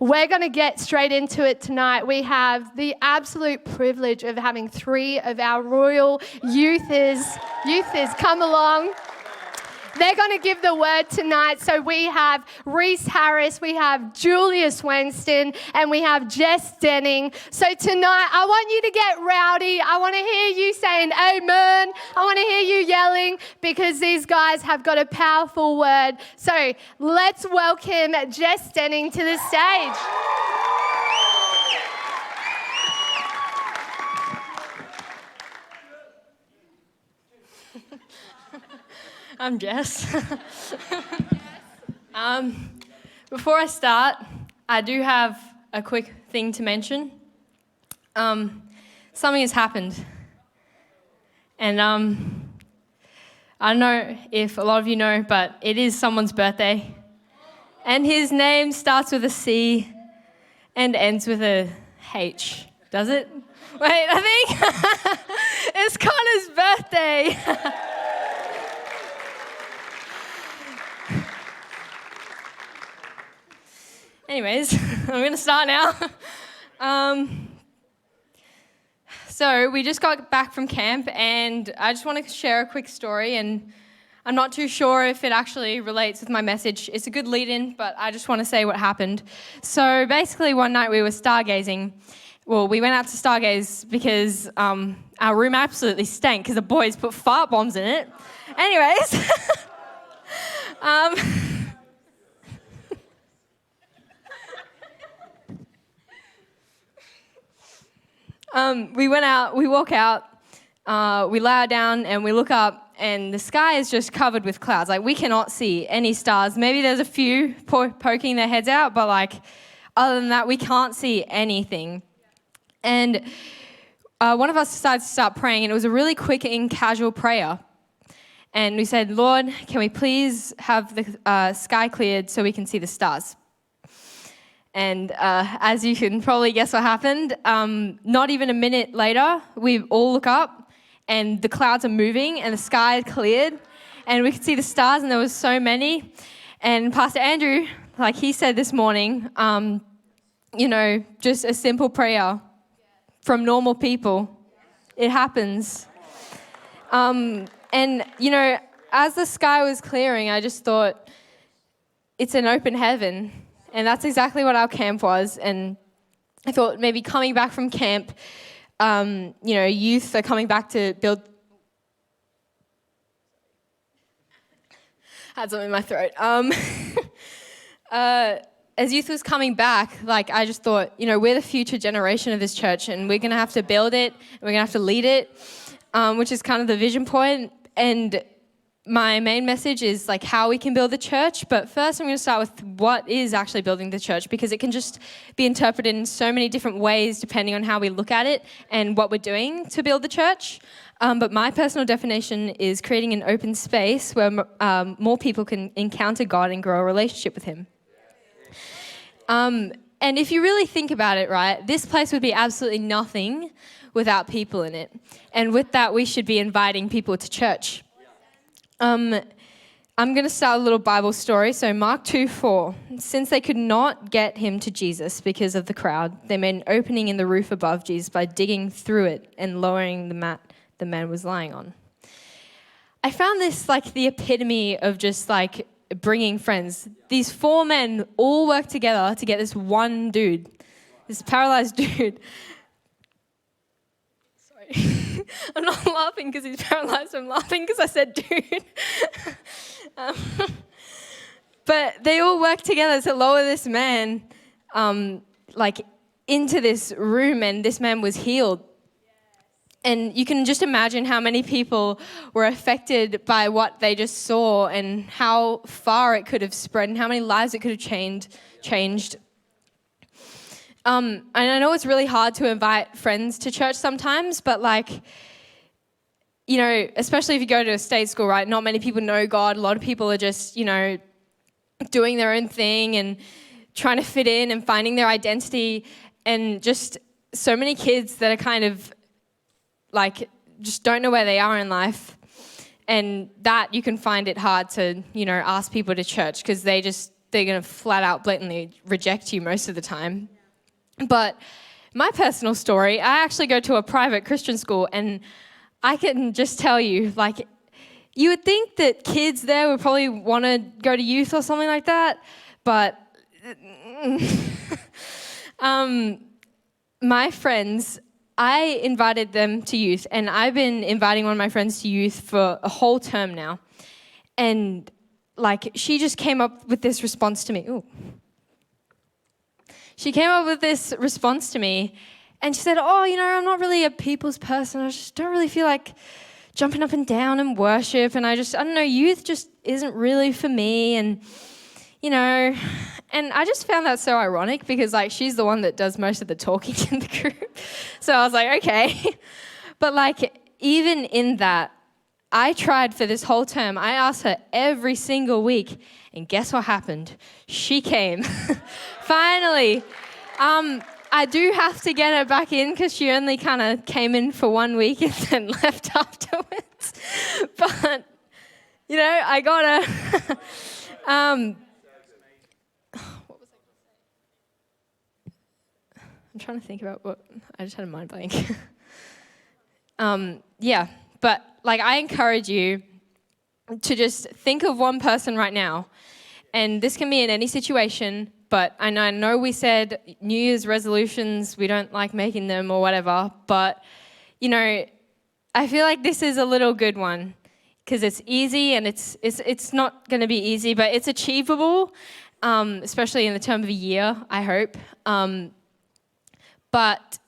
we're going to get straight into it tonight. We have the absolute privilege of having 3 of our royal youthers come along. They're going to give the word tonight. So we have Reese Harris, we have Julius Wenston, and we have Jess Denning. So tonight, I want you to get rowdy. I want to hear you saying amen. I want to hear you yelling because these guys have got a powerful word. So let's welcome Jess Denning to the stage. I'm Jess. Before I start, I do have a quick thing to mention. Something has happened. And I don't know if a lot of you know, but it is someone's birthday. And his name starts with a C and ends with a H. Does it? Wait, I think it's Connor's birthday. Anyways, I'm going to start now. So we just got back from camp, and I just want to share a quick story, and I'm not too sure if it actually relates with my message. It's a good lead-in, but I just want to say what happened. So basically, one night we were stargazing. Well, we went out to stargaze because our room absolutely stank because the boys put fart bombs in it. Anyways, we went out, we walk out, we lie down and we look up and the sky is just covered with clouds. Like, we cannot see any stars. Maybe there's a few poking their heads out, but like, other than that, we can't see anything. And one of us decided to start praying, and it was a really quick and casual prayer. And we said, Lord, can we please have the sky cleared so we can see the stars? And as you can probably guess what happened, not even a minute later, we all look up and the clouds are moving and the sky is cleared and we could see the stars, and there was so many. And Pastor Andrew, like he said this morning, just a simple prayer from normal people. It happens. And, as the sky was clearing, I just thought, it's an open heaven. And that's exactly what our camp was. And I thought maybe coming back from camp, youth are coming back to build. I had something in my throat. As youth was coming back, I just thought, we're the future generation of this church, and we're going to have to build it, and we're going to have to lead it, which is kind of the vision point. And my main message is how we can build the church, but first I'm going to start with what is actually building the church, because it can just be interpreted in so many different ways depending on how we look at it and what we're doing to build the church. But my personal definition is creating an open space where more people can encounter God and grow a relationship with Him. And if you really think about it, right, this place would be absolutely nothing without people in it. And with that, we should be inviting people to church. I'm going to start a little Bible story. So Mark 2:4. Since they could not get him to Jesus because of the crowd, they made an opening in the roof above Jesus by digging through it and lowering the mat the man was lying on. I found this the epitome of just bringing friends. These 4 men all worked together to get this one dude, this paralyzed dude. I'm not laughing because he's paralyzed. I'm laughing because I said dude. But they all worked together to lower this man into this room, and this man was healed. And you can just imagine how many people were affected by what they just saw and how far it could have spread and how many lives it could have changed. And I know it's really hard to invite friends to church sometimes, but especially if you go to a state school, right? Not many people know God. A lot of people are just, doing their own thing and trying to fit in and finding their identity. And just so many kids that are kind of just don't know where they are in life. And that you can find it hard to, ask people to church because they just they're going to flat out blatantly reject you most of the time. But my personal story, I actually go to a private Christian school, and I can just tell you, like, you would think that kids there would probably want to go to youth or something like that, but my friends, I invited them to youth, and I've been inviting one of my friends to youth for a whole term now. And like, she just came up with this response to me. Ooh. She came up with this response to me, and she said, oh, I'm not really a people's person. I just don't really feel like jumping up and down and worship, and I don't know, youth just isn't really for me, and and I just found that so ironic because, like, she's the one that does most of the talking in the group. So I was like, okay. But, like, even in that, I tried for this whole term. I asked her every single week, and guess what happened? She came. Finally. I do have to get her back in because she only kind of came in for 1 week and then left afterwards. But, I got her. What was I going to say? I'm trying to think about what. I just had a mind blank. But like, I encourage you to just think of one person right now, and this can be in any situation. But I know we said New Year's resolutions, we don't like making them or whatever. But I feel like this is a little good one because it's easy, and it's not going to be easy, but it's achievable, especially in the term of a year, I hope. But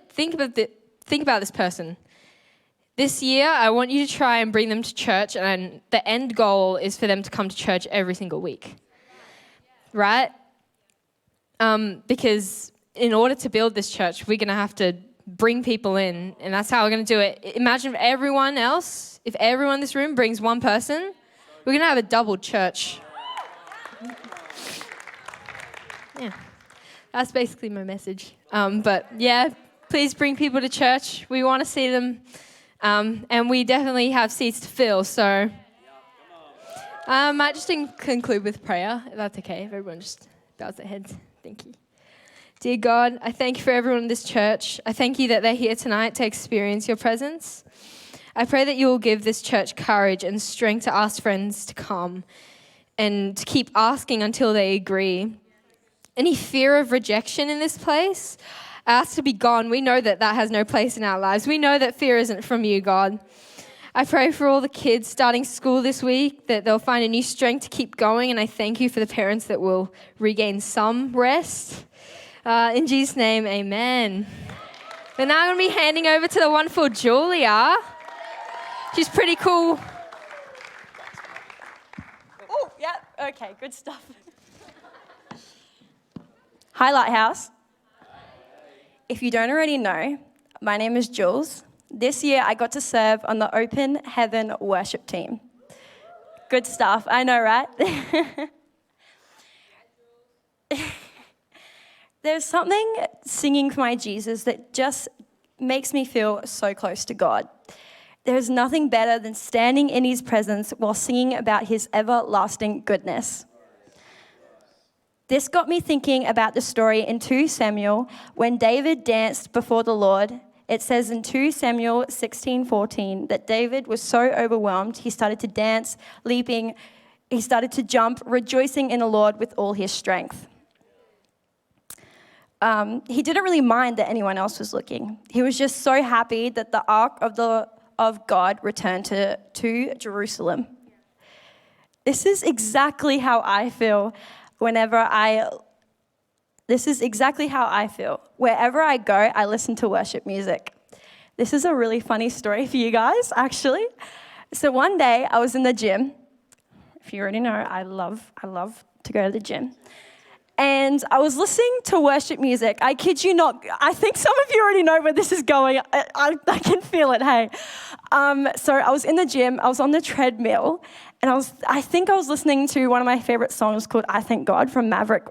think about this person. This year, I want you to try and bring them to church, and the end goal is for them to come to church every single week, right? Because in order to build this church, we're going to have to bring people in, and that's how we're going to do it. Imagine if everyone in this room brings one person, we're going to have a double church. Yeah, that's basically my message. But yeah, please bring people to church. We want to see them. And we definitely have seats to fill, so I might just conclude with prayer, if that's okay, if everyone just bows their heads. Thank you. Dear God, I thank you for everyone in this church. I thank you that they're here tonight to experience your presence. I pray that you will give this church courage and strength to ask friends to come and to keep asking until they agree. Any fear of rejection in this place, I ask to be gone. We know that has no place in our lives. We know that fear isn't from you, God. I pray for all the kids starting school this week, that they'll find a new strength to keep going, and I thank you for the parents that will regain some rest. In Jesus' name, amen. But now I'm going to be handing over to the wonderful Julia. She's pretty cool. Oh, yeah, okay, good stuff. Hi, Lighthouse. If you don't already know, my name is Jules. This year, I got to serve on the Open Heaven worship team. Good stuff, I know, right? There's something singing for my Jesus that just makes me feel so close to God. There's nothing better than standing in his presence while singing about his everlasting goodness. This got me thinking about the story in 2 Samuel when David danced before the Lord. It says in 2 Samuel 16:14 that David was so overwhelmed, he started to dance, leaping, he started to jump, rejoicing in the Lord with all his strength. He didn't really mind that anyone else was looking. He was just so happy that the ark of God returned to Jerusalem. This is exactly how I feel wherever I go, I listen to worship music. This is a really funny story for you guys, actually. So one day I was in the gym. If you already know, I love to go to the gym. And I was listening to worship music. I kid you not. I think some of you already know where this is going. I can feel it, hey. So I was in the gym. I was on the treadmill. And I think I was listening to one of my favorite songs called I Thank God from Maverick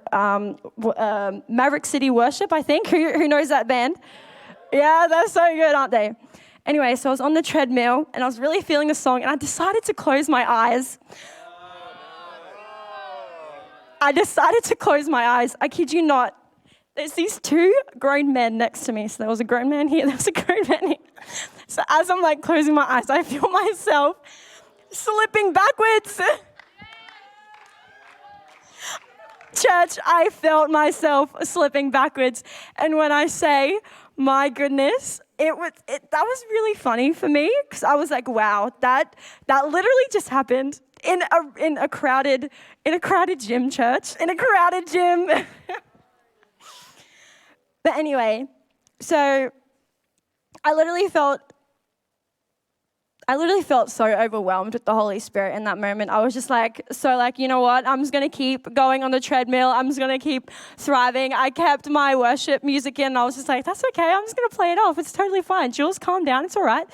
City Worship, I think. Who knows that band? Yeah, they're so good, aren't they? Anyway, so I was on the treadmill and I was really feeling the song and I decided to close my eyes. I decided to close my eyes. I kid you not. There's these two grown men next to me. So there was a grown man here, there was a grown man here. So as I'm like closing my eyes, I feel myself slipping backwards. Church, I felt myself slipping backwards. And when I say, my goodness, that was really funny for me, because I was like, wow, that literally just happened in a crowded gym, church, in a crowded gym. But anyway, so I literally felt so overwhelmed with the Holy Spirit in that moment. I was just like, you know what? I'm just going to keep going on the treadmill. I'm just going to keep thriving. I kept my worship music in. And I was just like, that's okay. I'm just going to play it off. It's totally fine. Jules, calm down. It's all right.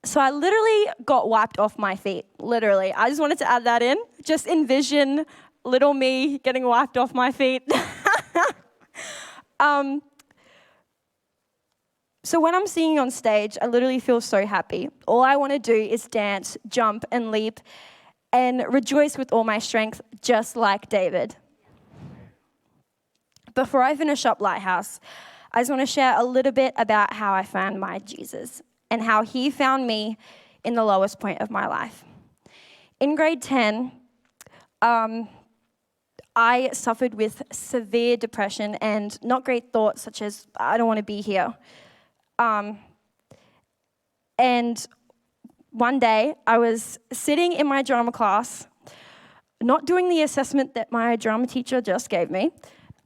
So I literally got wiped off my feet. Literally. I just wanted to add that in. Just envision little me getting wiped off my feet. So when I'm singing on stage, I literally feel so happy. All I want to do is dance, jump, and leap, and rejoice with all my strength, just like David. Before I finish up Lighthouse, I just want to share a little bit about how I found my Jesus and how he found me in the lowest point of my life. In grade 10, I suffered with severe depression and not great thoughts such as, I don't want to be here. And one day, I was sitting in my drama class, not doing the assessment that my drama teacher just gave me.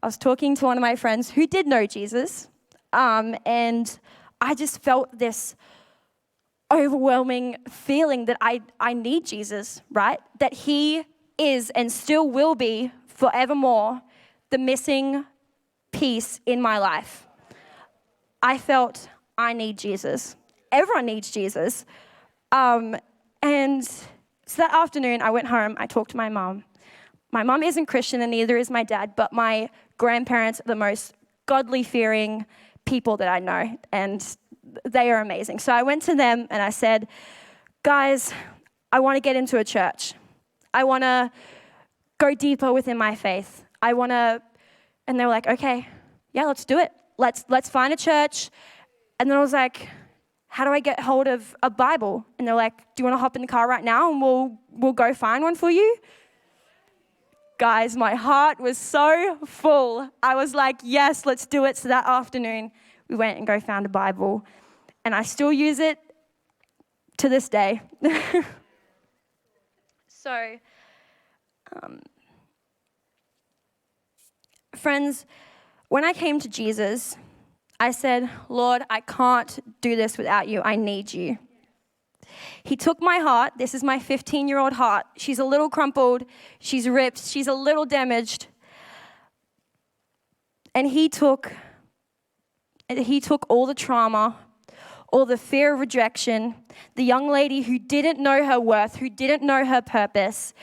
I was talking to one of my friends who did know Jesus, and I just felt this overwhelming feeling that I need Jesus, right? That he is and still will be forevermore the missing piece in my life. I felt I need Jesus. Everyone needs Jesus. And so that afternoon, I went home, I talked to my mom. My mom isn't Christian and neither is my dad, but my grandparents are the most godly-fearing people that I know, and they are amazing. So I went to them and I said, guys, I want to get into a church. I want to go deeper within my faith. And they were like, okay, yeah, let's do it. Let's find a church. And then I was like, how do I get hold of a Bible? And they're like, do you want to hop in the car right now and we'll go find one for you? Guys, my heart was so full. I was like, yes, let's do it. So that afternoon, we went and found a Bible. And I still use it to this day. So, friends, when I came to Jesus, I said, Lord, I can't do this without you. I need you. He took my heart. This is my 15-year-old heart. She's a little crumpled. She's ripped. She's a little damaged. And he took all the trauma, all the fear of rejection, the young lady who didn't know her worth, who didn't know her purpose.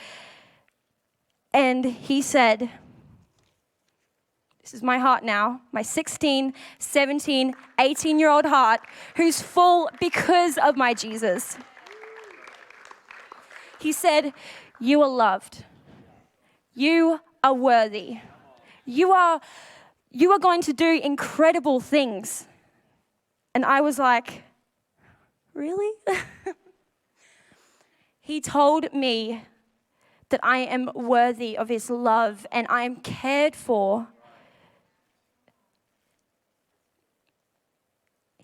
And he said, this is my heart now, my 16, 17, 18-year-old heart, who's full because of my Jesus. He said, you are loved. You are worthy. You are going to do incredible things. And I was like, really? He told me that I am worthy of his love and I am cared for.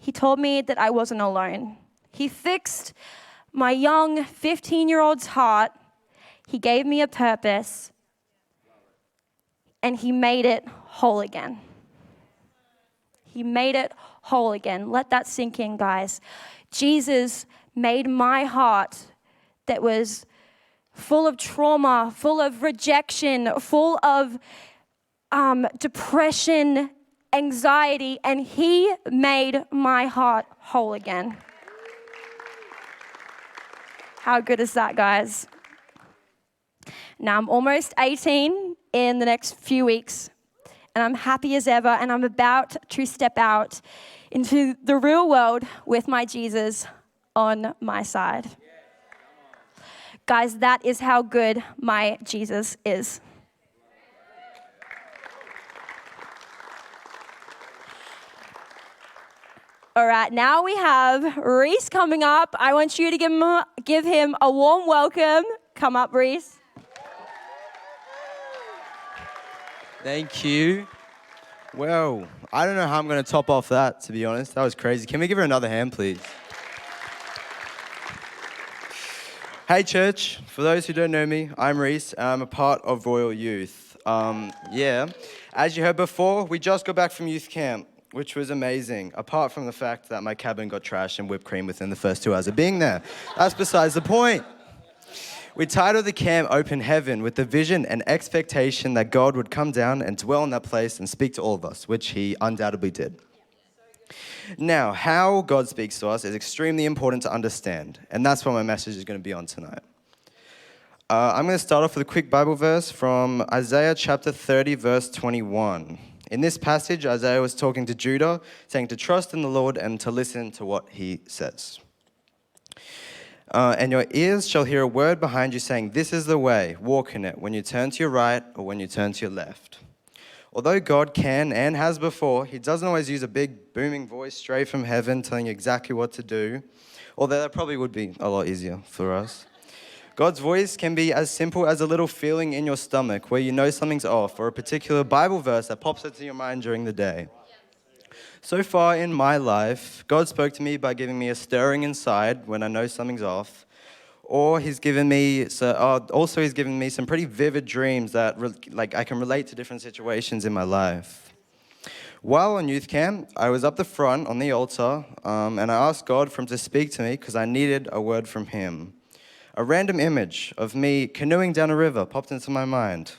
He told me that I wasn't alone. He fixed my young 15-year-old's heart. He gave me a purpose. And he made it whole again. He made it whole again. Let that sink in, guys. Jesus made my heart that was full of trauma, full of rejection, full of depression, anxiety, and he made my heart whole again. How good is that, guys? Now I'm almost 18 in the next few weeks, and I'm happy as ever, and I'm about to step out into the real world with my Jesus on my side. Guys, that is how good my Jesus is. All right, now we have Reese coming up. I want you to give him a warm welcome. Come up, Reese. Thank you. Well, I don't know how I'm going to top off that, to be honest. That was crazy. Can we give her another hand, please? Hey, church. For those who don't know me, I'm Reese. I'm a part of Royal Youth. As you heard before, we just got back from youth camp, which was amazing, apart from the fact that my cabin got trashed and whipped cream within the first 2 hours of being there. That's besides the point. We titled the camp Open Heaven with the vision and expectation that God would come down and dwell in that place and speak to all of us, which he undoubtedly did. Now, how God speaks to us is extremely important to understand, and that's what my message is going to be on tonight. I'm going to start off with a quick Bible verse from Isaiah chapter 30, verse 21. In this passage, Isaiah was talking to Judah, saying to trust in the Lord and to listen to what he says. And your ears shall hear a word behind you saying, this is the way, walk in it, when you turn to your right or when you turn to your left. Although God can and has before, he doesn't always use a big booming voice straight from heaven telling you exactly what to do, although that probably would be a lot easier for us. God's voice can be as simple as a little feeling in your stomach where you know something's off, or a particular Bible verse that pops into your mind during the day. So far in my life, God spoke to me by giving me a stirring inside when I know something's off, or he's given me some pretty vivid dreams that I can relate to different situations in my life. While on youth camp, I was up the front on the altar, and I asked God for him to speak to me because I needed a word from him. A random image of me canoeing down a river popped into my mind.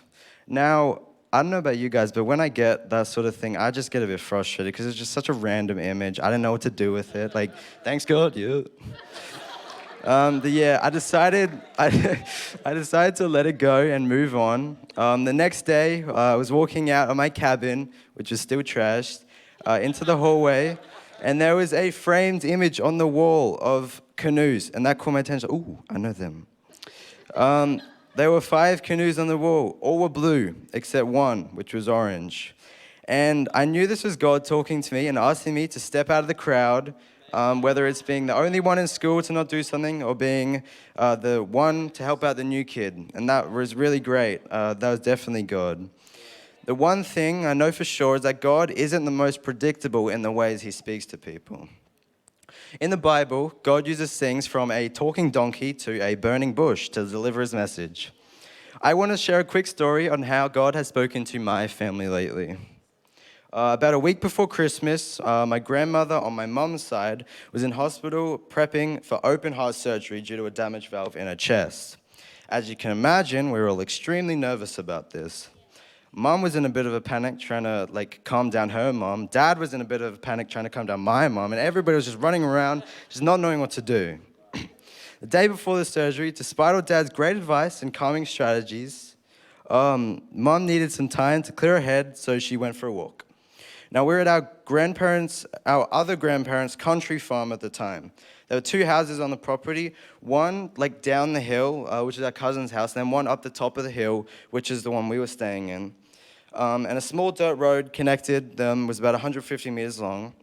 Now, I don't know about you guys, but when I get that sort of thing, I just get a bit frustrated because it's just such a random image. I don't know what to do with it. Like, thanks God, yeah. I decided to let it go and move on. The next day, I was walking out of my cabin, which was still trashed, into the hallway, and there was a framed image on the wall of canoes, and that caught my attention. Ooh, I know them. There were 5 canoes on the wall. All were blue, except one, which was orange. And I knew this was God talking to me and asking me to step out of the crowd, whether it's being the only one in school to not do something or being the one to help out the new kid. And that was really great. That was definitely God. The one thing I know for sure is that God isn't the most predictable in the ways he speaks to people. In the Bible, God uses things from a talking donkey to a burning bush to deliver his message. I want to share a quick story on how God has spoken to my family lately. About a week before Christmas, my grandmother on my mum's side was in hospital prepping for open heart surgery due to a damaged valve in her chest. As you can imagine, we were all extremely nervous about this. Mum was in a bit of a panic trying to calm down her mum. Dad was in a bit of a panic trying to calm down my mum. And everybody was just running around, just not knowing what to do. The day before the surgery, despite all Dad's great advice and calming strategies, Mum needed some time to clear her head, so she went for a walk. Now, we were at our other grandparents' country farm at the time. There were 2 houses on the property, one down the hill, which is our cousin's house, and then one up the top of the hill, which is the one we were staying in. And a small dirt road connected them, was about 150 meters long.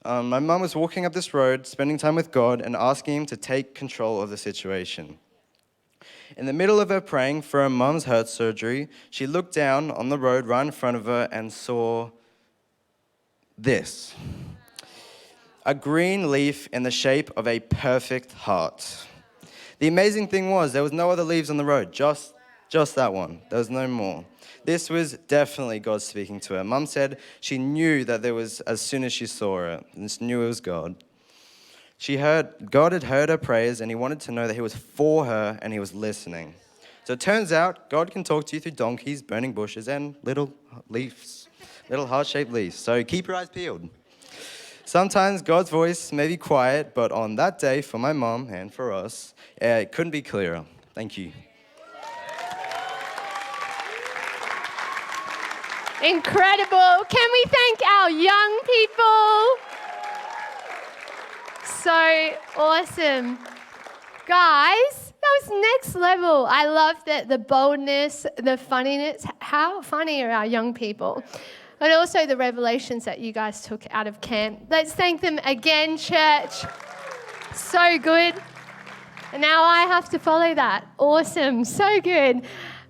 My mum was walking up this road, spending time with God, and asking him to take control of the situation. In the middle of her praying for her mum's heart surgery, she looked down on the road right in front of her and saw this. A green leaf in the shape of a perfect heart. The amazing thing was there was no other leaves on the road, just that one. There was no more. This was definitely God speaking to her. Mum said she knew that there was, as soon as she saw it, and she knew it was God. God had heard her prayers, and he wanted to know that he was for her and he was listening. So it turns out God can talk to you through donkeys, burning bushes, and little leaves, little heart-shaped leaves. So keep your eyes peeled. Sometimes God's voice may be quiet, but on that day for my mom and for us, it couldn't be clearer. Thank you. Incredible. Can we thank our young people? So awesome. Guys, That was next level. I love the boldness, the funniness. How funny are our young people? But also the revelations that you guys took out of camp. Let's thank them again, church. So good. And now I have to follow that. Awesome. So good.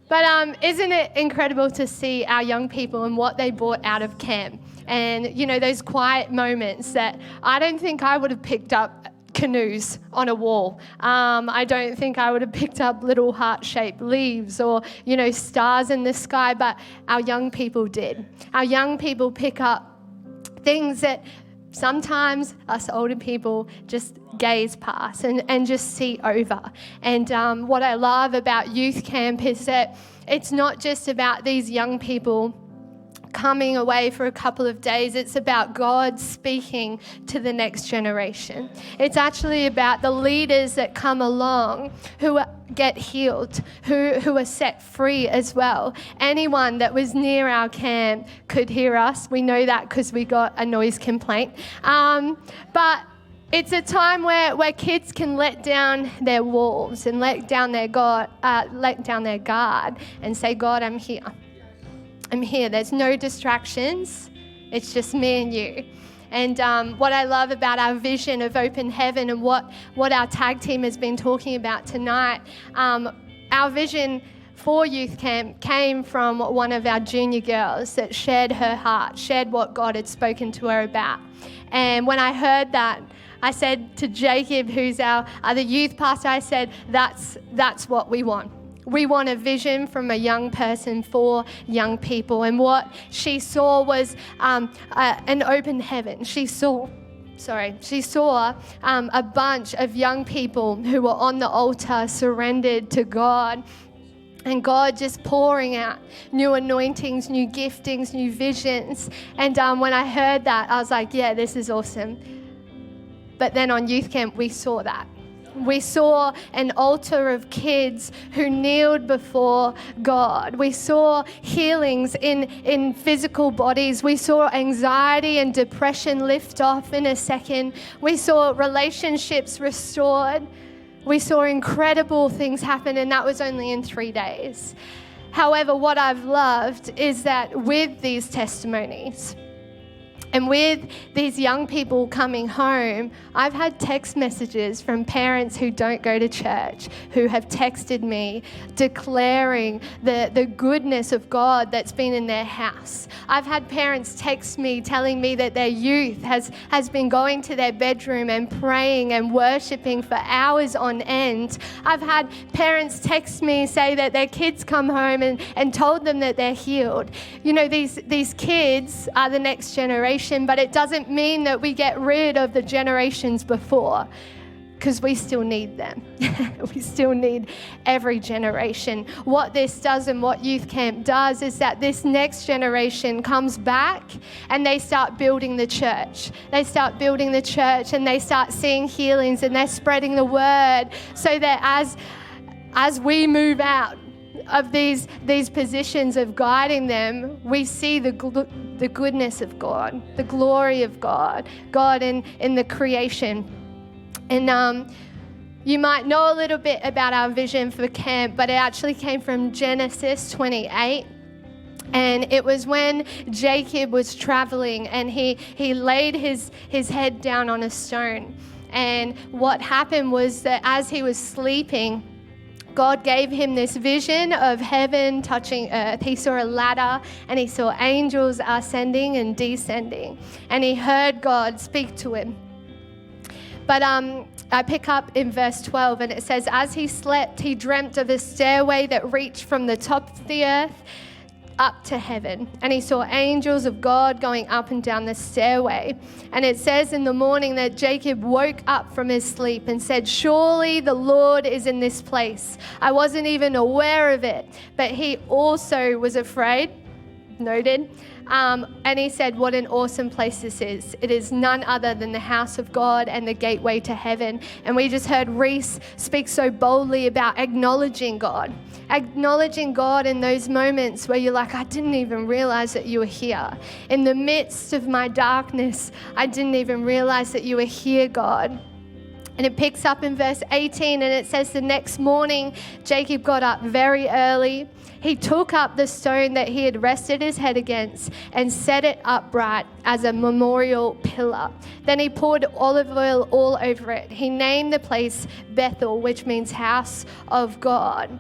But isn't it incredible to see our young people and what they brought out of camp? And, you know, those quiet moments that I don't think I would have picked up canoes on a wall. I don't think I would have picked up little heart-shaped leaves or, you know, stars in the sky, but our young people did. Our young people pick up things that sometimes us older people just gaze past and just see over. And what I love about youth camp is that it's not just about these young people coming away for a couple of days. It's about God speaking to the next generation. It's actually about the leaders that come along who get healed, who are set free as well. Anyone that was near our camp could hear us. We know that because we got a noise complaint. But it's a time where kids can let down their walls and let down their guard and say, God, I'm here. I'm here. There's no distractions. It's just me and you. And what I love about our vision of open heaven and what our tag team has been talking about tonight, our vision for youth camp came from one of our junior girls that shared her heart, shared what God had spoken to her about. And when I heard that, I said to Jacob, who's our other youth pastor, I said, that's what we want. We want a vision from a young person for young people. And what she saw was an open heaven. She saw a bunch of young people who were on the altar, surrendered to God. And God just pouring out new anointings, new giftings, new visions. And when I heard that, I was like, yeah, this is awesome. But then on youth camp, we saw that. We saw an altar of kids who kneeled before God. We saw healings in physical bodies. We saw anxiety and depression lift off in a second. We saw relationships restored. We saw incredible things happen, and that was only in 3 days. However, what I've loved is that with these testimonies, and with these young people coming home, I've had text messages from parents who don't go to church, who have texted me declaring the goodness of God that's been in their house. I've had parents text me telling me that their youth has been going to their bedroom and praying and worshiping for hours on end. I've had parents text me say that their kids come home and told them that they're healed. You know, these kids are the next generation, but it doesn't mean that we get rid of the generations before, because we still need them. We still need every generation. What this does and what youth camp does is that this next generation comes back and they start building the church. They start building the church and they start seeing healings and they're spreading the word, so that as we move out of these positions of guiding them, we see the goodness of God, the glory of God in the creation. And you might know a little bit about our vision for camp, but it actually came from Genesis 28. And it was when Jacob was traveling and he laid his head down on a stone. And what happened was that as he was sleeping, God gave him this vision of heaven touching earth. He saw a ladder and he saw angels ascending and descending. And he heard God speak to him. But I pick up in verse 12 and it says, as he slept, he dreamt of a stairway that reached from the top of the earth up to heaven. And he saw angels of God going up and down the stairway. And it says in the morning that Jacob woke up from his sleep and said, surely the Lord is in this place. I wasn't even aware of it. But he also was afraid, noted. And he said, what an awesome place this is. It is none other than the house of God and the gateway to heaven. And we just heard Reese speak so boldly about acknowledging God in those moments where you're like, I didn't even realize that you were here. In the midst of my darkness, I didn't even realize that you were here, God. And it picks up in verse 18, and it says, the next morning, Jacob got up very early. He took up the stone that he had rested his head against and set it upright as a memorial pillar. Then he poured olive oil all over it. He named the place Bethel, which means house of God.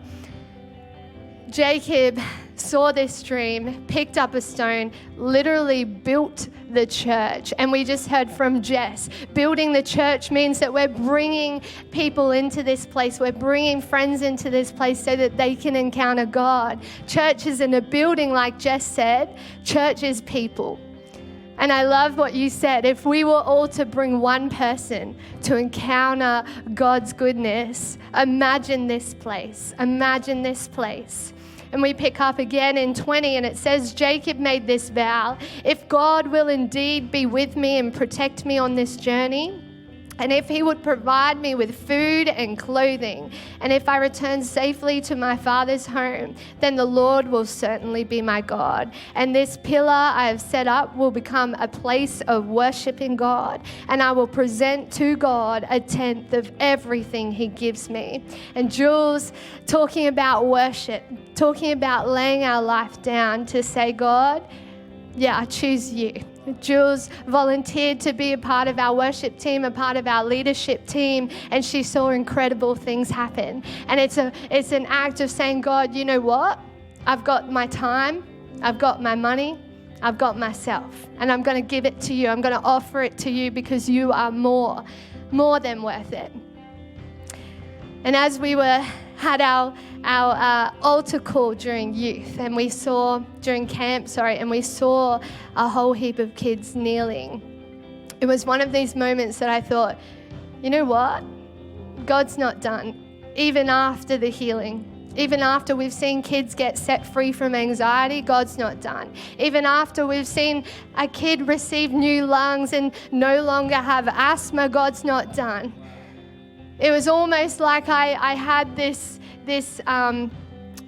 Jacob saw this dream, picked up a stone, literally built the church. And we just heard from Jess, building the church means that we're bringing people into this place. We're bringing friends into this place so that they can encounter God. Church isn't a building, like Jess said. Church is people. And I love what you said. If we were all to bring one person to encounter God's goodness, imagine this place. Imagine this place. And we pick up again in 20, and it says, Jacob made this vow: if God will indeed be with me and protect me on this journey, and if he would provide me with food and clothing, and if I return safely to my father's home, then the Lord will certainly be my God. And this pillar I have set up will become a place of worshiping God, and I will present to God a tenth of everything he gives me. And Jules, talking about worship, talking about laying our life down to say, God, yeah, I choose you. Jules volunteered to be a part of our worship team, a part of our leadership team, and she saw incredible things happen. And it's an act of saying, God, you know what? I've got my time, I've got my money, I've got myself, and I'm going to give it to you. I'm going to offer it to you because you are more than worth it. And as we had our altar call during youth, and we saw during camp, and we saw a whole heap of kids kneeling. It was one of these moments that I thought, you know what? God's not done. Even after the healing, even after we've seen kids get set free from anxiety, God's not done. Even after we've seen a kid receive new lungs and no longer have asthma, God's not done. It was almost like I had this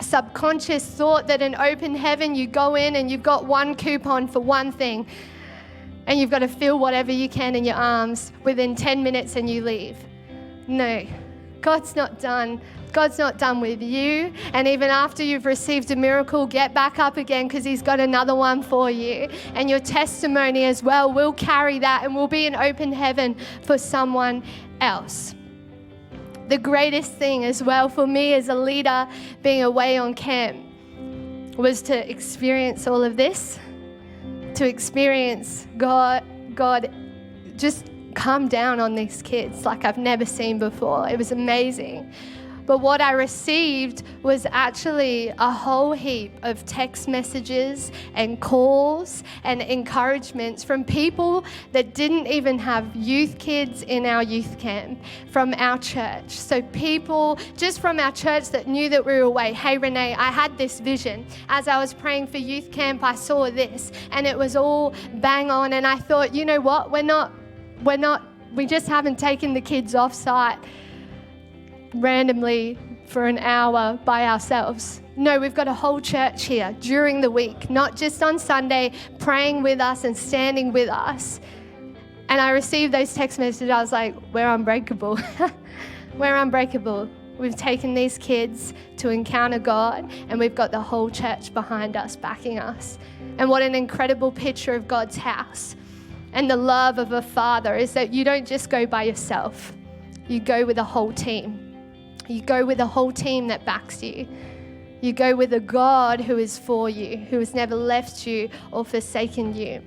subconscious thought that in open heaven, you go in and you've got one coupon for one thing, and you've got to feel whatever you can in your arms within 10 minutes and you leave. No, God's not done. God's not done with you. And even after you've received a miracle, get back up again, because he's got another one for you. And your testimony as well will carry that and will be an open heaven for someone else. The greatest thing as well for me as a leader being away on camp was to experience all of this, to experience God just come down on these kids like I've never seen before. It was amazing. But what I received was actually a whole heap of text messages and calls and encouragements from people that didn't even have youth kids in our youth camp from our church. So people just from our church that knew that we were away. Hey, Renee, I had this vision. As I was praying for youth camp, I saw this, and it was all bang on. And I thought, you know what? We just haven't taken the kids off site randomly for an hour by ourselves. No, we've got a whole church here during the week, not just on Sunday, praying with us and standing with us. And I received those text messages. I was like, we're unbreakable. We're unbreakable. We've taken these kids to encounter God, and we've got the whole church behind us, backing us. And what an incredible picture of God's house and the love of a father is that you don't just go by yourself. You go with a whole team. You go with a whole team that backs you. You go with a God who is for you, who has never left you or forsaken you.